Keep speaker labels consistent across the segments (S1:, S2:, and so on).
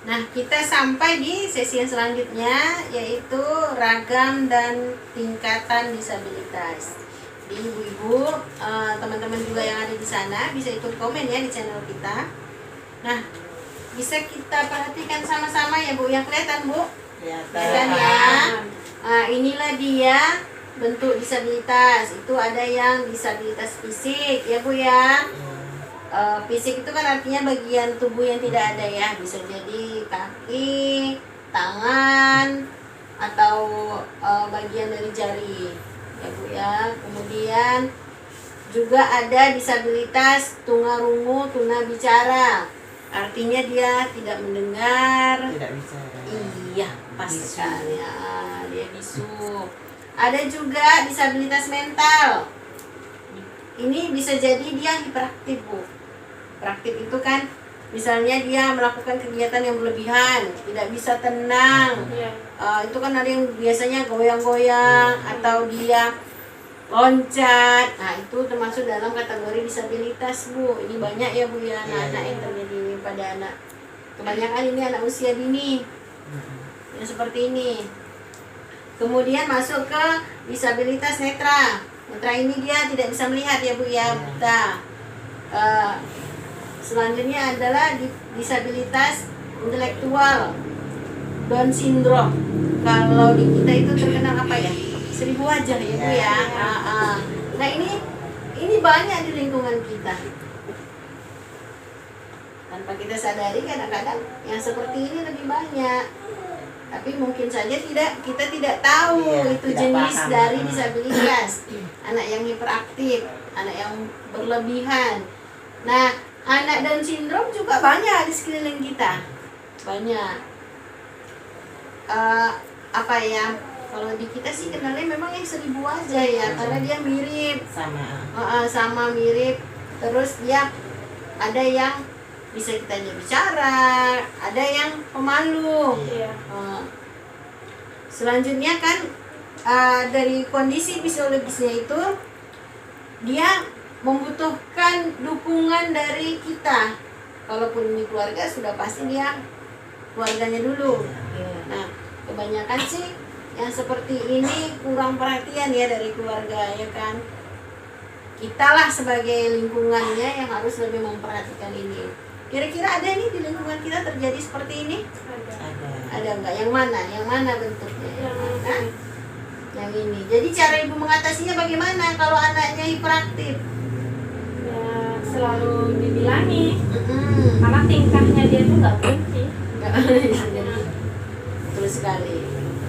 S1: Nah, kita sampai di sesi yang selanjutnya, yaitu ragam dan tingkatan disabilitas. Di ibu-ibu, teman-teman juga yang ada di sana bisa ikut komen ya di channel kita. Nah, bisa kita perhatikan sama-sama ya Bu, yang kelihatan Bu? Kelihatan ya. Nah, inilah dia bentuk disabilitas. Itu ada yang disabilitas fisik ya Bu ya. Fisik itu kan artinya bagian tubuh yang tidak ada ya, bisa jadi kaki, tangan, atau bagian dari jari ya Bu ya. Kemudian juga ada disabilitas tunarungu tunabicara, artinya dia tidak mendengar,
S2: Tidak bicara.
S1: iya pas sekali ya, dia bisu. Ada juga disabilitas mental, ini bisa jadi dia hiperaktif Bu. Hiperaktif itu kan misalnya dia melakukan kegiatan yang berlebihan, tidak bisa tenang. Itu kan ada yang biasanya goyang-goyang atau dia loncat. Nah, itu termasuk dalam kategori disabilitas Bu. Ini banyak ya Bu ya, anak-anak yang terjadi pada anak. Kebanyakan ini anak usia dini yang seperti ini. Kemudian masuk ke disabilitas netra. Netra ini dia tidak bisa melihat ya Bu ya, buta. Selanjutnya adalah disabilitas intelektual, Down syndrome. Kalau di kita itu terkenal apa ya? 1000 wajah ya Bu ya. Nah, ini banyak di lingkungan kita. Tanpa kita sadari kadang-kadang yang seperti ini lebih banyak. Tapi mungkin saja kita tidak tahu itu
S2: tidak
S1: jenis
S2: paham.
S1: dari disabilitas. Anak yang hiperaktif, anak yang berlebihan. Nah, anak Down syndrome juga banyak di sekeliling kita. Banyak. Apa ya? Kalau di kita sih kenalnya memang yang 1000 wajah ya, karena dia mirip. Sama mirip. Terus dia ada yang bisa kita bicara, ada yang pemalu. Selanjutnya kan dari kondisi fisiologisnya itu dia membutuhkan dukungan dari kita. Kalaupun ini keluarga sudah pasti dia keluarganya dulu. Nah, kebanyakan sih yang seperti ini kurang perhatian ya dari keluarga ya kan. Kitalah sebagai lingkungannya yang harus lebih memperhatikan ini. Kira-kira ada nih di lingkungan kita terjadi seperti ini? Ada enggak? Yang mana? Yang mana bentuknya? Yang mana? Yang ini. Jadi cara ibu mengatasinya bagaimana kalau anaknya hiperaktif?
S3: Ya, selalu dibilangi. Karena tingkahnya dia tuh nggak berhenti.
S1: Betul sekali.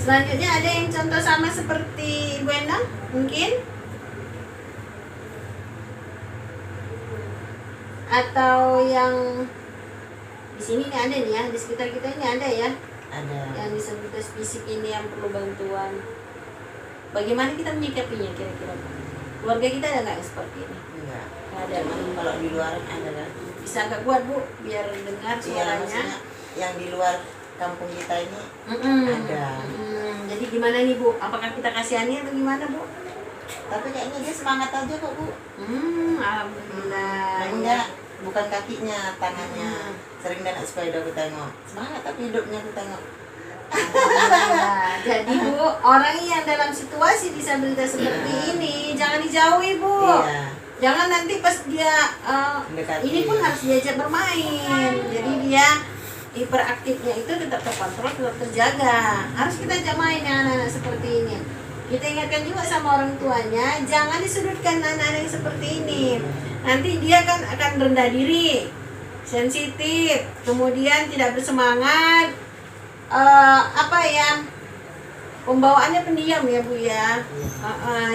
S1: Selanjutnya ada yang contoh sama seperti Ibu Endang? Mungkin? Atau yang di sini nih ada nih ya, di sekitar kita ini ada ya?
S2: Ada.
S1: Yang disabilitas fisik ini yang perlu bantuan. Bagaimana kita menyikapinya kira-kira? Keluarga kita ada nggak yang seperti ini?
S2: Enggak.
S1: Nggak ada.
S2: Kalau di luar ada kan?
S1: Bisa agak kuat Bu, biar dengar suaranya.
S2: Yang di luar kampung kita ini ada.
S1: Jadi gimana nih Bu? Apakah kita kasihani atau gimana Bu?
S2: Tapi kayaknya dia semangat aja kok Bu.
S1: Alhamdulillah.
S2: Namanya bukan kakinya, tangannya. Sering naik sepeda aku tengok. Semangat tapi hidupnya aku tengok.
S1: Jadi Bu, orang yang dalam situasi disabilitas seperti ini jangan dijauhi Bu. Jangan nanti pas dia ini pun harus diajak bermain. Jadi dia hiperaktifnya itu tetap terkontrol, tetap terjaga. Harus kita ajak main yang anak-anak seperti ini. Kita ingatkan juga sama orang tuanya, jangan disudutkan anak-anak yang seperti ini. Nanti dia kan akan rendah diri, sensitif, kemudian tidak bersemangat, pembawaannya pendiam ya Bu ya.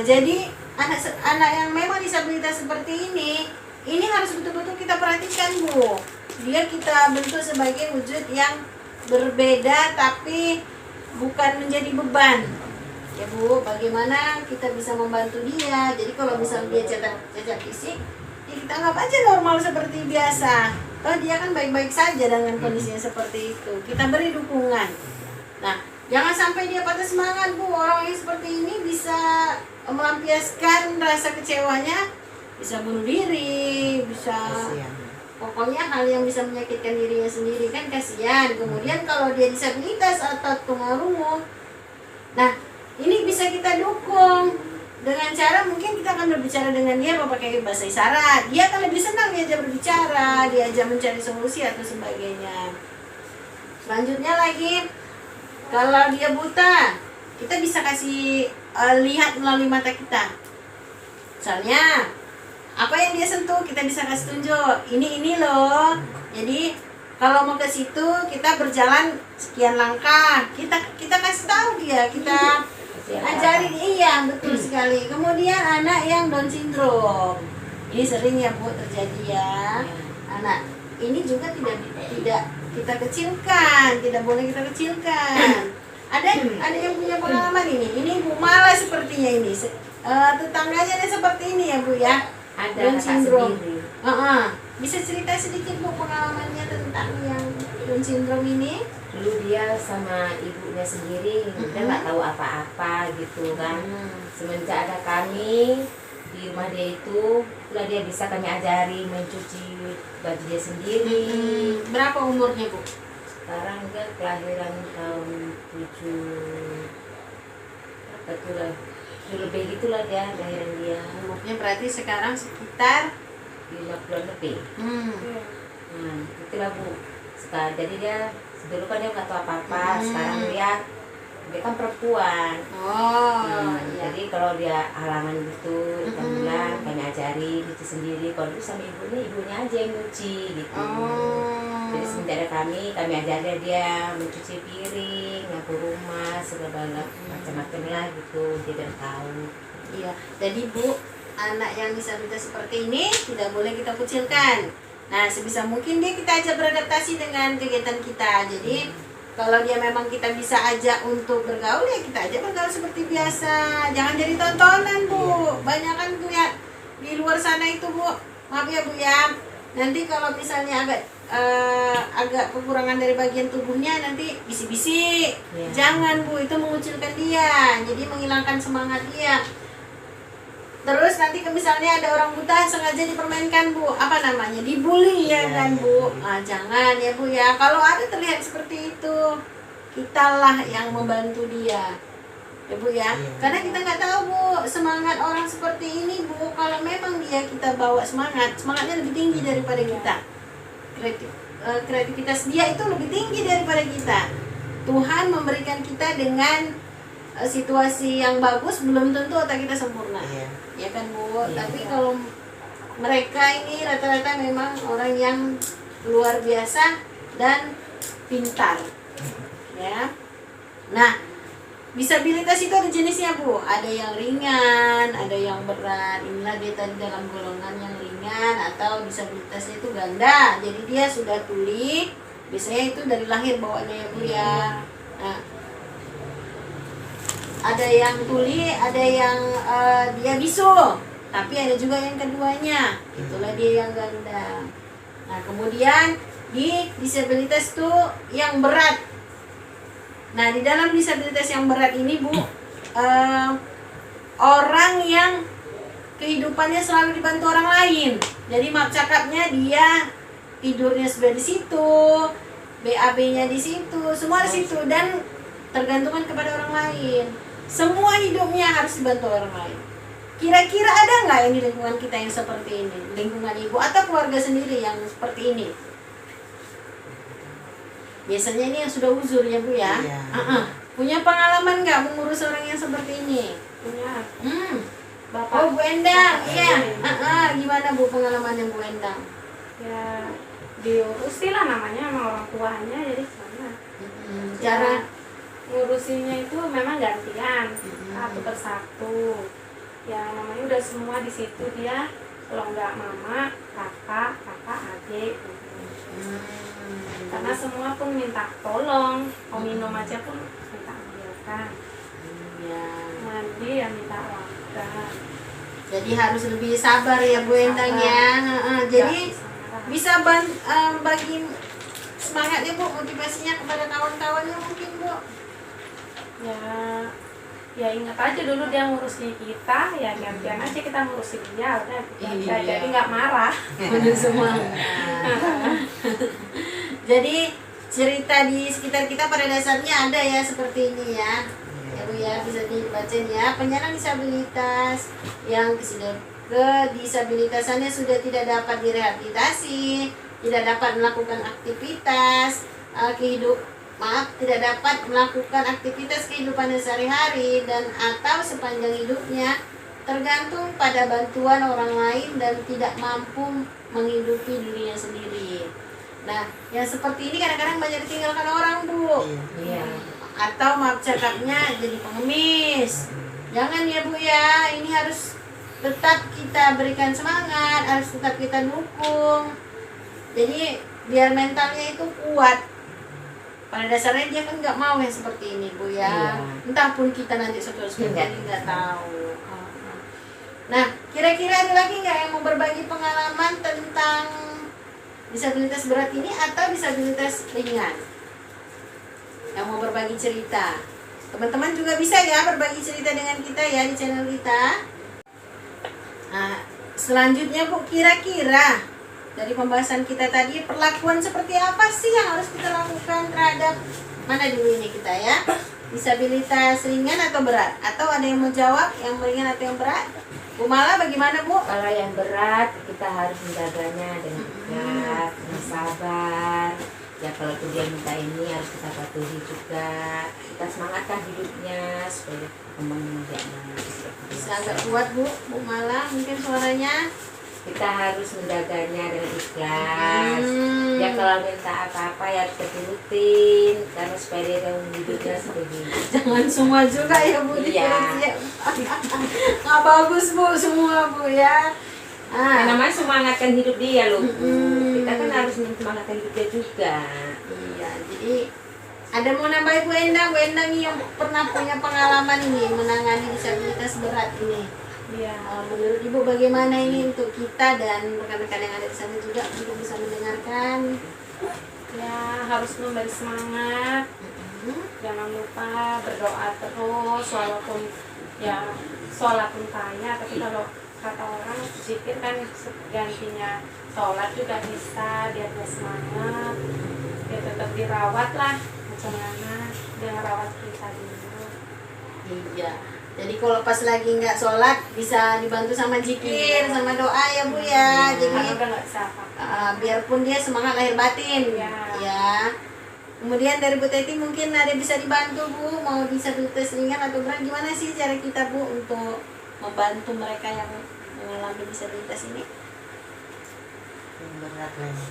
S1: Jadi anak yang memang disabilitas seperti ini harus betul-betul kita perhatikan Bu. Dia kita bentuk sebagai wujud yang berbeda tapi bukan menjadi beban. Ya Bu, bagaimana kita bisa membantu dia? Jadi kalau misalnya dia cacat fisik, ya kita anggap aja normal seperti biasa. Toh dia kan baik-baik saja dengan kondisinya seperti itu. Kita beri dukungan. Nah, jangan sampai dia patah semangat Bu. Orang yang seperti ini bisa melampiaskan rasa kecewanya, bisa bunuh diri, bisa pokoknya hal yang bisa menyakitkan dirinya sendiri kan kasihan. Kemudian kalau dia disabilitas atau tunarungu, nah ini bisa kita dukung dengan cara mungkin kita akan berbicara dengan dia pakai bahasa isyarat. Dia akan lebih senang diajak berbicara, diajak mencari solusi atau sebagainya. Selanjutnya lagi, kalau dia buta, kita bisa kasih lihat melalui mata kita. Misalnya apa yang dia sentuh kita bisa kasih tunjuk, ini loh. Jadi kalau mau ke situ kita berjalan sekian langkah, kita kasih tahu dia, kita ajarin. Iya betul sekali. Kemudian anak yang Down syndrome, ini sering ya Bu terjadi ya. Anak ini juga tidak kita kecilkan, tidak boleh kita kecilkan. Ada yang punya pengalaman ini Bu malah sepertinya ini tetangganya seperti ini ya Bu ya,
S4: ada
S1: Down syndrome.
S4: sendiri.
S1: Bisa cerita sedikit Bu pengalamannya tentang yang Down syndrome ini?
S4: Dulu dia sama ibunya sendiri, dia nggak tahu apa-apa gitu kan. Semenjak ada kami di rumah dia itu, lah dia bisa kami ajari mencuci baju dia sendiri.
S1: Berapa umurnya Bu?
S4: Sekarang dia kelahiran tahun 7 apa tuh lah, lebih gitulah dia kelahiran dia.
S1: Umurnya berarti sekarang sekitar
S4: 5 bulan lebih. Nah, itulah Bu. Sekarang jadi dia dulu kan dia nggak tahu apa-apa, sekarang dia kan perempuan.
S1: Iya.
S4: Jadi kalau dia halangan gitu, kita bilang kami ajari cuci sendiri. Kalau itu sama ibunya aja yang nyuci gitu. Jadi semenjak ada kami ajari dia mencuci piring, nyapu rumah, segala macam-macam lah gitu. Dia udah tahu.
S1: Iya. Jadi Bu, anak yang disabilitas seperti ini tidak boleh kita kucilkan. Nah, sebisa mungkin dia kita ajak beradaptasi dengan kegiatan kita. Jadi kalau dia memang kita bisa ajak untuk bergaul, ya kita ajak bergaul seperti biasa. Jangan jadi tontonan Bu. Banyak kan Bu ya di luar sana itu Bu. Maaf ya Bu ya. Nanti kalau misalnya agak kekurangan dari bagian tubuhnya, nanti bisik-bisik. Jangan Bu, itu mengucilkan dia. Jadi menghilangkan semangat dia. Terus nanti misalnya ada orang buta sengaja dipermainkan Bu, apa namanya, dibully ya kan Bu. Jangan ya Bu ya. Kalau ada terlihat seperti itu, kitalah yang membantu dia ya Bu ya. Karena kita nggak tahu Bu semangat orang seperti ini Bu. Kalau memang kita bawa semangatnya lebih tinggi daripada kita. Kreativitas dia itu lebih tinggi daripada kita. Tuhan memberikan kita dengan situasi yang bagus, belum tentu otak kita sempurna. Ya kan Bu. Tapi kalau mereka ini rata-rata memang orang yang luar biasa dan pintar ya. Nah, disabilitas itu ada jenisnya Bu, ada yang ringan, ada yang berat. Inilah dia tadi dalam golongan yang ringan atau disabilitasnya itu ganda, jadi dia sudah tuli, biasanya itu dari lahir bawaannya ya Bu ya. Nah, ada yang tuli, ada yang dia bisu, tapi ada juga yang keduanya, itulah dia yang ganda. Nah, kemudian di disabilitas itu yang berat. Nah, di dalam disabilitas yang berat ini Bu, orang yang kehidupannya selalu dibantu orang lain. Jadi maaf cakapnya dia tidurnya sudah di situ, BAB-nya di situ, semua di situ, dan tergantungan kepada orang lain. Semua hidupnya harus dibantu orang lain. Kira-kira ada nggak yang di lingkungan kita yang seperti ini? Lingkungan ibu atau keluarga sendiri yang seperti ini? Biasanya ini yang sudah uzur ya Bu ya. Punya pengalaman nggak mengurus orang yang seperti ini?
S3: Punya.
S1: Bapak. Oh Bu Endang, iya. Gimana Bu pengalamannya Bu Endang?
S3: Ya diurusi lah, namanya sama orang tuanya, jadi gimana?
S1: Cara
S3: ngurusinnya itu memang gantian, satu persatu. Ya namanya udah semua di situ dia. Kalau nggak mama, kakak, adik. Karena semua pun minta tolong, mau minum aja pun minta ambilkan. Mandi ya minta lakukan.
S1: Jadi harus lebih sabar ya Bu Endang ya. Jadi bisa bagi semangatnya Bu, motivasinya kepada kawan-kawannya mungkin Bu.
S3: Ya ya ingat aja dulu dia ngurusin kita, ya gantian aja kita ngurusin dia, udah
S1: Iya.
S3: jadi nggak marah.
S1: Penuh semangat. Jadi cerita di sekitar kita pada dasarnya ada ya seperti ini ya. Ya Bu ya, bisa dibacain ya. Penyandang disabilitas yang kedisabilitasannya sudah tidak dapat direhabilitasi, tidak dapat melakukan aktivitas tidak dapat melakukan aktivitas kehidupan sehari-hari dan atau sepanjang hidupnya tergantung pada bantuan orang lain dan tidak mampu menghidupi dirinya sendiri. Nah, yang seperti ini kadang-kadang banyak ditinggalkan orang, Bu.
S4: Iya.
S1: Atau maaf cakapnya jadi pengemis. Jangan ya Bu ya, ini harus tetap kita berikan semangat, harus tetap kita dukung. Jadi biar mentalnya itu kuat. Pada dasarnya dia kan nggak mau yang seperti ini Bu ya.
S4: Iya.
S1: Entah pun kita nanti suatu
S4: Iya.
S1: jadi nggak tahu. Nah, kira-kira ada lagi nggak yang mau berbagi pengalaman tentang disabilitas berat ini atau disabilitas ringan? Yang mau berbagi cerita, teman-teman juga bisa ya berbagi cerita dengan kita ya di channel kita. Nah, selanjutnya Bu, kira-kira dari pembahasan kita tadi, perlakuan seperti apa sih yang harus kita lakukan terhadap mana dulu ini kita ya? Disabilitas ringan atau berat? Atau ada yang mau jawab yang ringan atau yang berat? Bu Mala bagaimana Bu?
S4: Kalau yang berat kita harus menjaganya dengan ikhlas, dengan sabar. Ya kalau tuh dia minta ini harus kita patuhi juga. Kita semangatkan hidupnya supaya kembang biaknya.
S1: Bisa agak kuat Bu Mala mungkin suaranya.
S4: Kita harus menjaganya dengan ikhlas. Ya kalau minta apa-apa ya harus diturutin karena supaya dia tahu hidupnya seperti ini.
S1: Jangan semua juga ya Bu.
S4: Iya.
S1: Nggak bagus Bu semua Bu ya.
S4: Ya, namanya semangatkan hidup dia loh. Kita kan harus semangatkan hidup dia juga.
S1: Iya, jadi ada mau nambahin Bu Endang? Bu Endang nih yang pernah punya pengalaman ini menangani disabilitas berat ini.
S3: Iya.
S1: Menurut Ibu bagaimana ini untuk kita dan rekan-rekan yang ada di sana juga untuk bisa mendengarkan?
S3: Ya harus memberi semangat, jangan lupa berdoa terus walaupun ya sholat pun tanya, tapi kalau kata orang zikir kan gantinya sholat juga bisa, biar dia semangat, dia tetap dirawat lah, macam mana dia rawat kita dulu.
S1: Iya. Jadi kalau pas lagi nggak sholat bisa dibantu sama zikir, sama doa ya Bu ya.
S3: Karena
S1: Jadi
S3: udah nggak bisa apa-apa.
S1: biarpun dia semangat lahir batin.
S3: Iya.
S1: Ya. Kemudian dari Bu Teti mungkin ada bisa dibantu Bu, mau disabilitas ringan atau berat, gimana sih cara kita Bu untuk membantu mereka yang mengalami disabilitas ini?
S2: Yang berat lah ya.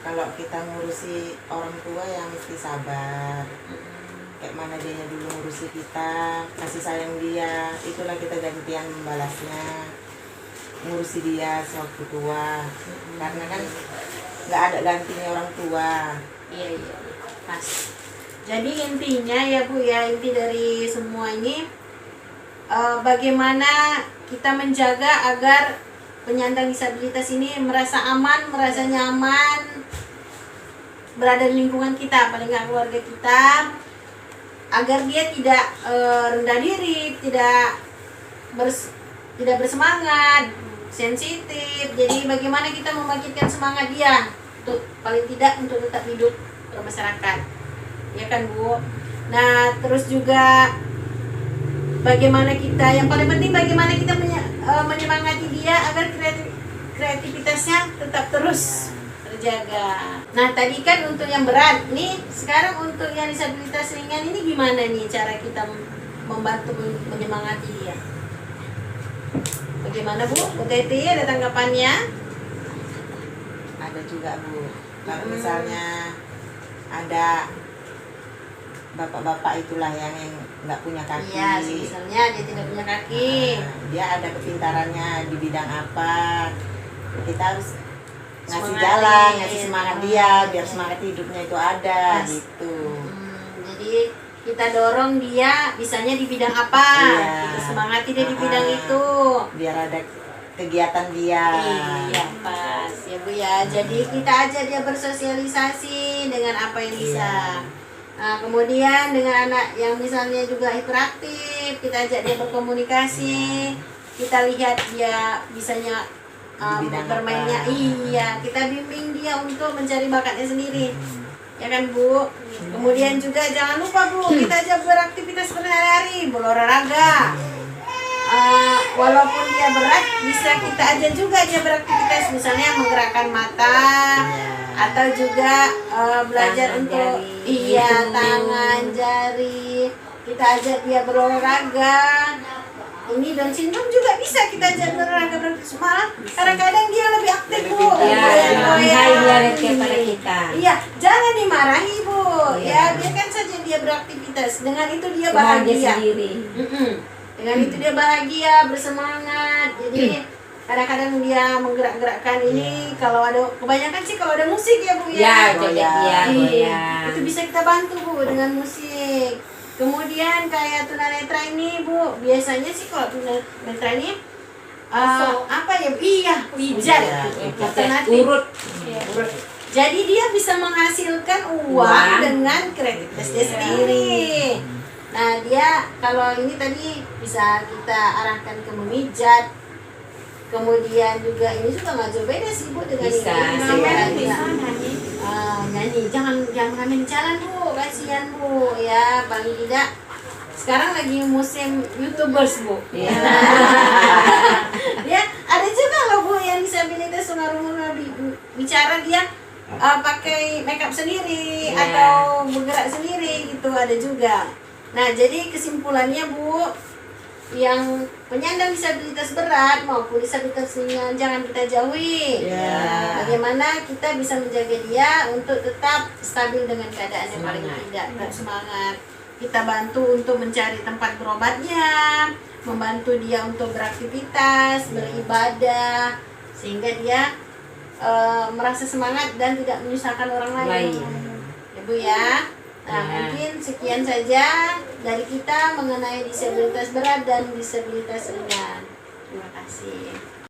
S2: Kalau kita ngurusi orang tua yang mesti sabar. Kayak mana dia dulu ngurusi kita, kasih sayang dia, itulah kita gantian membalasnya, ngurusi dia sewaktu tua. Karena kan nggak ada gantinya orang tua.
S1: Iya, pas. Jadi intinya ya Bu ya, inti dari semua ini bagaimana kita menjaga agar penyandang disabilitas ini merasa aman, merasa nyaman berada di lingkungan kita, paling nggak keluarga kita, agar dia tidak rendah diri, tidak bersemangat, sensitif. Jadi bagaimana kita membangkitkan semangat dia untuk paling tidak untuk tetap hidup bermasyarakat, ya kan Bu. Nah terus juga bagaimana kita, yang paling penting bagaimana kita menyemangati dia agar kreativitasnya tetap terus terjaga. Nah tadi kan untuk yang berat nih, sekarang untuk yang disabilitas ringan ini gimana nih cara kita membantu menyemangati dia? Bagaimana Bu? Bu Teti ada tanggapannya?
S2: Ada juga Bu. Kalau misalnya ada bapak-bapak itulah yang nggak punya kaki.
S1: Iya, misalnya dia tidak punya kaki.
S2: Dia ada kepintarannya di bidang apa, kita harus ngasih
S1: Semangatin.
S2: jalan, ngasih semangat dia biar semangat hidupnya itu ada.
S1: Pas.
S2: Gitu.
S1: Jadi kita dorong dia bisanya di bidang apa,
S2: Iya.
S1: kita semangati dia di bidang itu.
S2: Biar ada kegiatan dia.
S1: Iya pas ya Bu ya. Jadi kita ajak dia bersosialisasi dengan apa yang bisa. Nah, kemudian dengan anak yang misalnya juga hiperaktif, aktif, kita ajak dia berkomunikasi, kita lihat dia bisanya
S2: Di bidang
S1: bermainnya,
S2: apa?
S1: iya, kita bimbing dia untuk mencari bakatnya sendiri, ya kan Bu. Kemudian juga jangan lupa Bu, kita ajak beraktivitas sehari-hari, berolahraga. Walaupun dia berat, bisa kita ajak juga dia beraktivitas, misalnya menggerakkan mata, atau juga belajar
S4: Tangan,
S1: untuk
S4: jari,
S1: tangan, jari. Kita ajak dia berolahraga. Ini Down syndrome juga bisa kita ajak berolahraga, malah kadang-kadang dia lebih aktif Bu.
S4: Ya,
S1: Goyang-goyang.
S4: dia kepada kita.
S1: Iya, jangan dimarahi Bu.
S4: Iya.
S1: Ya, biarkan saja dia beraktivitas. Dengan itu dia
S4: Bahagia
S1: bahagia.
S4: sendiri.
S1: Dengan itu dia bahagia, bersemangat. Jadi kadang-kadang dia menggerak-gerakkan ini, kalau ada kebanyakan sih kalau ada musik ya Bu
S4: Ya,
S1: ya.
S4: joget dia,
S1: Iya,
S4: goyang.
S1: itu bisa kita bantu Bu dengan musik. Kemudian kayak tunanetra ini Bu, biasanya sih kalau tunanetra ini apa ya? Iya, pijat. Alternatif.
S4: Urut.
S3: Iya.
S1: Jadi dia bisa menghasilkan uang
S4: Uang.
S1: dengan kreativitas dia sendiri. Nah dia kalau ini tadi bisa kita arahkan ke memijat. Kemudian juga ini juga nggak jauh beda sih Bu dengan
S4: Bisa,
S1: ini.
S3: Ngamen
S1: Iya.
S3: bisa nyanyi.
S1: Nyanyi, jangan ngamen di jalan Bu, kasihan Bu ya, paling tidak sekarang lagi musim YouTubers Bu.
S4: Iya.
S1: Ya ada juga loh Bu yang disabilitas tunarungu bicara dia pakai makeup sendiri
S4: Iya.
S1: atau bergerak sendiri gitu, ada juga. Nah jadi kesimpulannya Bu, yang penyandang disabilitas berat maupun disabilitas ringan jangan kita jauhi.
S2: Ya.
S1: Bagaimana kita bisa menjaga dia untuk tetap stabil dengan keadaannya, paling tidak semangat. Kita bantu untuk mencari tempat berobatnya, membantu dia untuk beraktivitas, beribadah, sehingga dia merasa semangat dan tidak menyusahkan orang lain. Ya Bu ya. Nah,
S4: Ya.
S1: mungkin sekian saja dari kita mengenai disabilitas berat dan disabilitas ringan. Terima kasih.